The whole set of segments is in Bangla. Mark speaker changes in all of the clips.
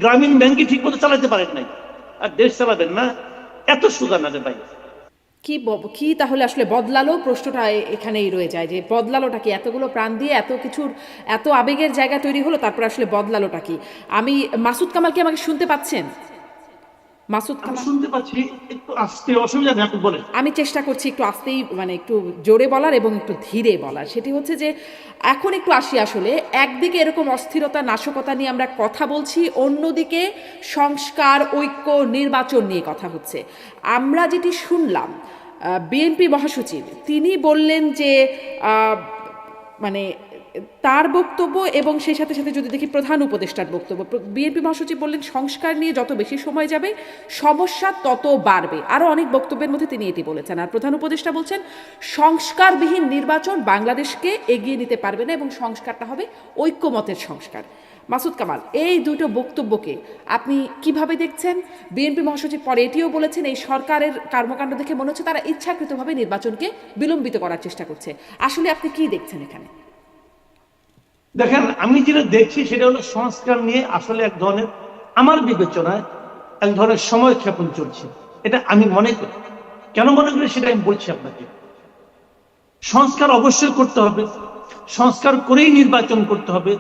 Speaker 1: গ্রামীণ ব্যাংকে ঠিক মতো চালাতে পারেন নাই, আর দেশ চালাবেন না? এত সোজা না রে ভাই।
Speaker 2: কি তাহলে আসলে বদলালো, প্রশ্নটা এখানেই রয়ে যায় যে বদলালোটা কি? এতগুলো প্রাণ দিয়ে এত কিছুর, এত আবেগের জায়গা তৈরি হলো, তারপর আসলে বদলালোটা কি? আমি মাসুদ কামাল, কি আমাকে শুনতে পাচ্ছেন? মাসুদ
Speaker 1: আমি
Speaker 2: কামাল,
Speaker 1: শুনতে পাচ্ছি, একটু আসতে অসুবিধা নেই, আপনি বলেন।
Speaker 2: আমি চেষ্টা করছি একটু আস্তেই, মানে একটু জোরে বলার এবং একটু ধীরে বলার। সেটি হচ্ছে যে এখন একটু আসি, আসলে একদিকে এরকম অস্থিরতা নাশকতা নিয়ে আমরা কথা বলছি, অন্যদিকে সংস্কার, ঐক্য, নির্বাচন নিয়ে কথা হচ্ছে। আমরা যেটি শুনলাম, বিএনপি মহাসচিব তিনি বললেন যে আহ, মানে তার বক্তব্য এবং সেই সাথে সাথে যদি দেখি প্রধান উপদেষ্টার বক্তব্য, বিএনপি মহাসচিব বললেন সংস্কার নিয়ে যত বেশি সময় যাবে সমস্যা তত বাড়বে। আরও অনেক বক্তব্যের মধ্যে তিনি এটি বলেছেন। আর প্রধান উপদেষ্টা বলছেন সংস্কারবিহীন নির্বাচন বাংলাদেশকে এগিয়ে নিতে পারবে না এবং সংস্কারটা হবে ঐক্যমতের সংস্কার। মাসুদ কামাল, এই দুটো বক্তব্যকে আপনি কিভাবে দেখছেন? বিএনপি মহাসচিব পরে এটিও বলেছেন এই সরকারের কর্মকাণ্ড দেখে মনে হচ্ছে তারা ইচ্ছাকৃতভাবে নির্বাচনকে বিলম্বিত করার চেষ্টা করছে। আসলে আপনি কি দেখছেন এখানে?
Speaker 1: দেখেন, আমি যেটা দেখছি সেটা হলো সংস্কার নিয়ে আসলে এক ধরনের, আমার বিবেচনায় এক ধরনের সময় ক্ষেপণ চলছে। এটা আমি মনে করি। কেন মনে করি সেটা আমি বলছি আপনাকে। সংস্কার অবশ্যই করতে হবে, সংস্কার করেই নির্বাচন করতে হবে।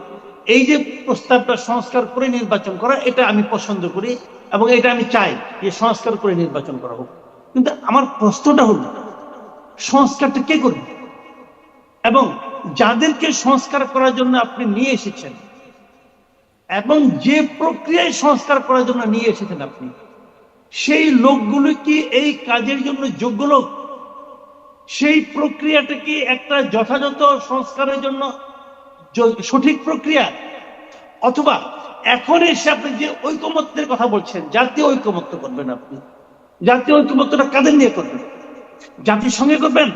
Speaker 1: এই যে প্রস্তাবটা সংস্কার করে নির্বাচন করা, এটা আমি পছন্দ করি এবং এটা আমি চাই যে সংস্কার করে নির্বাচন করা হোক। কিন্তু আমার প্রশ্নটা হলো, সংস্কারটা কে করবে? এবং যাদেরকে সংস্কার করার জন্য আপনি নিয়ে এসেছেন এবং যে প্রক্রিয়ায় সংস্কার করার জন্য নিয়ে এসেছেন আপনি, সেই লোকগুলো কি এই কাজের জন্য যোগ্য লোক? সেই প্রক্রিয়াটা কি একটা যথাযথ সংস্কারের জন্য সঠিক প্রক্রিয়া? অথবা এখন এসে আপনি যে ঐকমত্যের কথা বলছেন, জাতীয় ঐকমত্য করবেন আপনি, জাতীয় ঐকমত্যটা কাদের নিয়ে করবেন? জাতির সঙ্গে করবেন?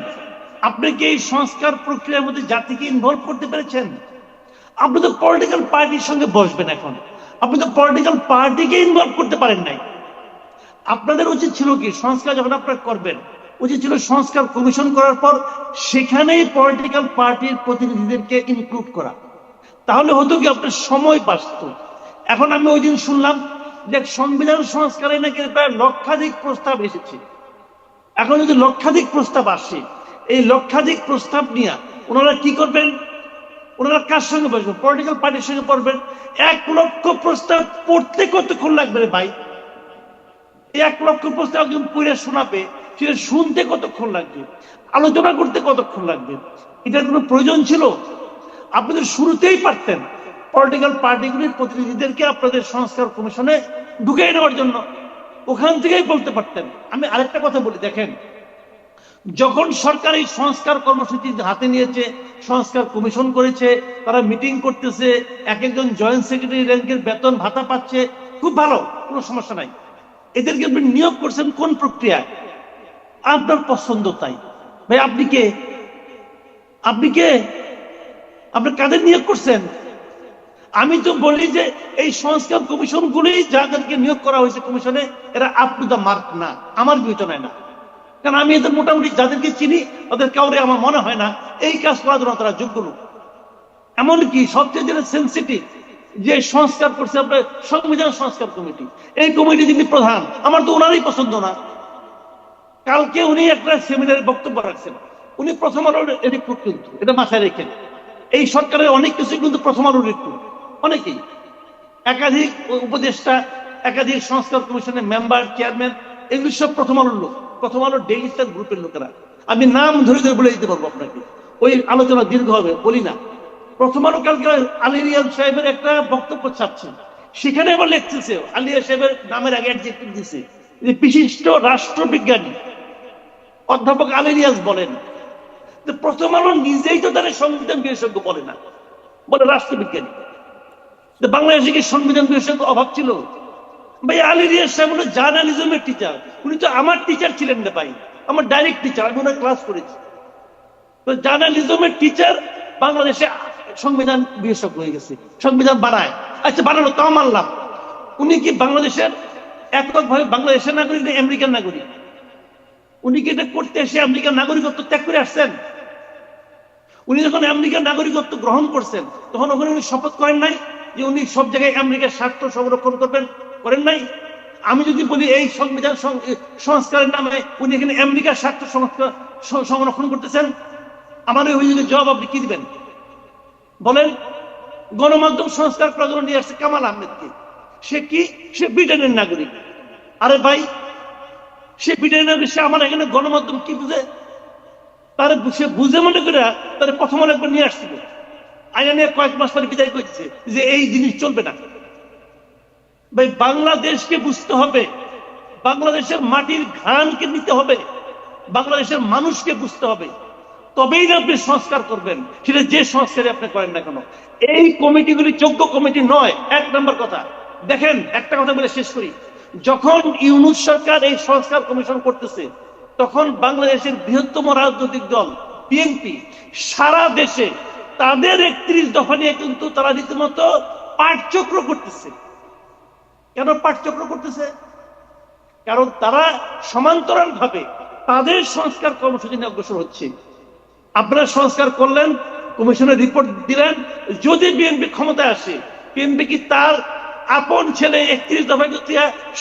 Speaker 1: আপনি কি এই সংস্কার প্রক্রিয়ার মধ্যে জাতিকে ইনভলভ করতে পেরেছেন? আপনি তো পলিটিক্যাল পার্টির সঙ্গে বসবেন এখন, আপনি তো পলিটিক্যাল পার্টিকে ইনভলভ করতে পারেন নাই। আপনাদের উচিত ছিল কি, সংস্কার যখন আপনারা করবেন, উচিত ছিল সংস্কার কমিশন করার পর সেখানেই পলিটিক্যাল পার্টির প্রতিনিধিদেরকে ইনক্লুড করা। তাহলে হতো কি, আপনার সময় বাঁচত। এখন আমি ওই দিন শুনলাম যে সংবিধান সংস্কারে নাকি প্রায় লক্ষাধিক প্রস্তাব এসেছে। এখন যদি লক্ষাধিক প্রস্তাব আসে, এই লক্ষাধিক প্রস্তাব নিয়ে ওনারা কি করবেন? ওনারা কার সঙ্গে বসবেন? পলিটিক্যাল পার্টির সঙ্গে পড়বেন। 1 লক্ষ প্রস্তাব পড়তে কতক্ষণ লাগবে রে ভাই? এই 1 লক্ষ প্রস্তাব একজন পড়ে শোনাবে, সেটা শুনতে কতক্ষণ লাগবে? আলোচনা করতে কতক্ষণ লাগবে? এটার কোনো প্রয়োজন ছিল? আপনাদের শুরুতেই পারতেন পলিটিক্যাল পার্টিগুলির প্রতিনিধিদেরকে আপনাদের সংস্কার কমিশনে ঢুকিয়ে নেওয়ার জন্য, ওখান থেকেই বলতে পারতেন। আমি আরেকটা কথা বলি, দেখেন, যখন সরকার এই সংস্কার কর্মসূচি হাতে নিয়েছে, সংস্কার কমিশন করেছে, তারা মিটিং করতেছে, এক একজন জয়েন্ট সেক্রেটারি র্যাঙ্কের বেতন ভাতা পাচ্ছে, খুব ভালো, কোনো সমস্যা নাই। এদেরকে আপনি নিয়োগ করছেন কোন প্রক্রিয়ায়? আপনার পছন্দ তাই। ভাই আপনি কে? আপনি কে? আপনি কাদের নিয়োগ করছেন? আমি তো বলি যে এই সংস্কার কমিশন গুলি যাদেরকে নিয়োগ করা হয়েছে কমিশনে, এরা আপ টু দা মার্ক না, আমার বিবেচনায় না। কারণ আমি এদের মোটামুটি যাদেরকে চিনি, ওদের কাউরে আমার মনে হয় না এই কাজ করার জন্য তারা যোগ্য লোক। এমনকি সবচেয়ে যেটা সেন্সিটিভ, যে সংস্কার করছে আপনার সংবিধান সংস্কার কমিটি, এই কমিটি যিনি প্রধান, আমার তো ওনারই পছন্দ না। কালকে উনি একটা সেমিনারে বক্তব্য রাখছেন, উনি প্রথম আলোর রিক্রুট, কিন্তু এটা মাথায় রেখেন। এই সরকারের অনেক কিছু কিন্তু প্রথম আলোর রিক্রুট, অনেকেই, একাধিক উপদেষ্টা, একাধিক সংস্কার কমিশনের মেম্বার, চেয়ারম্যান, এগুলি সব প্রথম আলোর লোক, প্রথম আলোর ডেইলি স্টার গ্রুপের লোকেরা। আমি নাম ধরে ধরে বলে দিতে পারবো আপনাকে, ওই আলোচনা দীর্ঘ হবে, বলি না। প্রথম আলো কালকে আলী রিয়াজ সাহেবের একটা বক্তব্য ছাপছে, সেখানে আবার লিখতেছে, আলী রিয়াজ সাহেবের নামের আগে অ্যাডজেক্টিভ দিছে যে বিশিষ্ট রাষ্ট্রবিজ্ঞানী অধ্যাপক আলী রিয়াজ বলেন। প্রথম আলো নিজেই তো তারা সংবিধান বিশেষজ্ঞ বলে না, বলে রাষ্ট্রবিজ্ঞানী। বাংলাদেশে কি সংবিধান বিশেষজ্ঞ অভাব ছিল? ভাই আলী রিয়াজ সাহেব হলো জার্নালিজমের টিচার, উনি তো আমার টিচার ছিলেন না ভাই, আমার ডাইরেক্ট টিচার, আমি ওনার ক্লাস করেছি। তো জার্নালিজমের টিচার বাংলাদেশে সংবিধান বিশেষজ্ঞ হয়ে গেছে, সংবিধান বানায়। আচ্ছা বানালো, তাও মানলাম। উনি কি বাংলাদেশের এককভাবে বাংলাদেশের নাগরিক না আমেরিকান নাগরিক? উনি কি এটা করতে এসে আমেরিকার নাগরিকত্ব ত্যাগ করে আসছেন? উনি যখন আমেরিকার নাগরিকত্ব গ্রহণ করছেন, তখন ওখানে উনি শপথ করেন নাই যে উনি সব জায়গায় আমেরিকার স্বার্থ সংরক্ষণ করবেন? করেন নাই? আমি যদি বলি এই সংবিধান সংস্কারের নামে উনি এখানে আমেরিকার স্বার্থ সংরক্ষণ করতেছেন, আমার ওই অভিযোগের জবাব আপনি কি দিবেন বলেন? গণমাধ্যম সংস্কার করার জন্য নিয়ে আসছে কামাল আহমেদকে। সে কি? সে ব্রিটেনের নাগরিক। আরে ভাই, সে ব্রিটেনের নাগরিক, সে আমার এখানে গণমাধ্যম কি বুঝে? তার সে বুঝে মনে করে তার প্রথম একবার নিয়ে আসছিল, আইনা নিয়ে কয়েক মাস পরে বিদায় করছে যে এই জিনিস চলবে না। ভাই, বাংলাদেশকে বুঝতে হবে, বাংলাদেশের মাটির ঘানকে নিতে হবে, বাংলাদেশের মানুষকে বুঝতে হবে, তবেই না আপনি সংস্কার করবেন, সেটা যে সংস্কারে আপনি করেন না কেন। এই কমিটিগুলি যোগ্য কমিটি নয়, এক নম্বর কথা। দেখেন, একটা কথা বলে শেষ করি, যখন ইউনূস সরকার এই সংস্কার কমিশন করতেছে, তখন বাংলাদেশের বৃহত্তম রাজনৈতিক দল বিএনপি সারা দেশে তাদের 31 দফা নিয়ে কিন্তু তারা রীতিমতো পাঠচক্র করতেছে। কেন পাঠচক্র করতেছে? কারণ তারা সমান্তরাল ভাবে তাদের সংস্কার কর্মসূচি নিয়ে অগ্রসর হচ্ছে। আপনারা সংস্কার করলেন, কমিশনের রিপোর্ট দিলেন, যদি বিএনপি ক্ষমতায় আসে, বিএনপি কি তার আপন ছেলে 31 দফা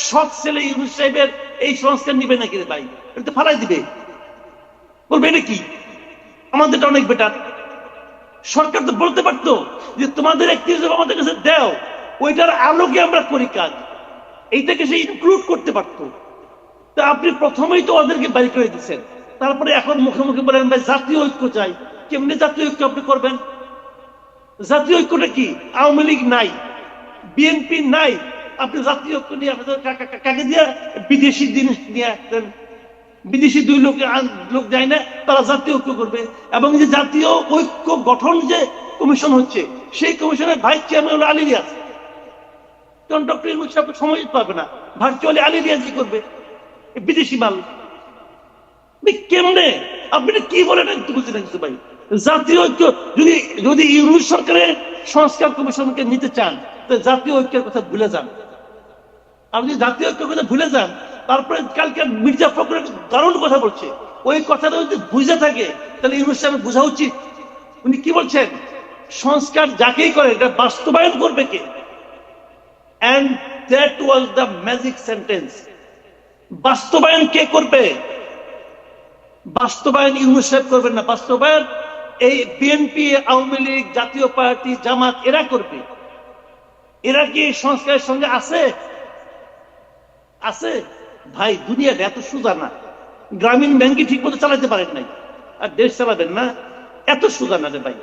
Speaker 1: সৎ ছেলে ইউনূস সাহেবের এই সংস্কার নিবে নাকি রে ভাই? এটা ফালাই দিবে, বলবে এটা কি, আমাদেরটা অনেক বেটার। সরকার তো বলতে পারতো যে তোমাদের 31 দফা আমাদের কাছে দাও, ওইটার আলোকে আমরা করি কাজ, এইটাকে সে ইনক্লুড করতে পারতো। তা আপনি প্রথমেই তো ওদেরকে বাড়ি করে দিচ্ছেন, তারপরে এখন মুখে মুখে বলেন ভাই জাতীয় ঐক্য চাই। কেমনি জাতীয় ঐক্য আপনি করবেন? জাতীয় ঐক্যটা কি? আওয়ামী লীগ নাই, বিএনপি নাই, আপনি জাতীয় ঐক্য নিয়ে কাকে দিয়ে বিদেশি জিনিস নিয়ে আসতেন? বিদেশি দুই লোক যায় না, তারা জাতীয় ঐক্য করবে। এবং যে জাতীয় ঐক্য গঠন যে কমিশন হচ্ছে, সেই কমিশনের ভাইস চেয়ারম্যান হলো আলী রিয়াজ। কারণ ডক্টর ইউনূস সাহেব সময় পাবে না, ভার্চুয়ালি আলী রিয়াজই করবে, বিদেশি মাল। কেমনে আপনি কি বলেন একটু বুঝে রাখতে ভাই? জাতীয় ঐক্য যদি ইউনূস সরকারের সংস্কার কমিশনকে নিতে চান, তাহলে জাতীয় ঐক্যের কথা ভুলে যান। আপনি জাতীয় ঐক্যের কথা ভুলে যান, তারপরে কালকে মির্জা ফখরুল দারুণ কথা বলছে, ওই কথাটা যদি বুঝে থাকে তাহলে ইউনূস সাহেব বোঝা উচিত। উনি কি বলছেন? সংস্কার যাকেই করে এটা বাস্তবায়ন করবে কে? And that was the magic sentence. বাস্তবায়ন কে করবে? বাস্তবায়ন ইউনূস সাহেব করবেন না, বাস্তবায়ন এই বিএনপি, আওয়ামী লীগ, জাতীয় পার্টি, জামাত এরা করবে। এরা কি সংস্কারের সঙ্গে আছে? আছে ভাই, দুনিয়াটা এত সোজা না। গ্রামীণ ব্যাংকে ঠিক মতো চালাতে পারেন নাই, আর দেশ চালাবেন না? এত সোজা না রে ভাই।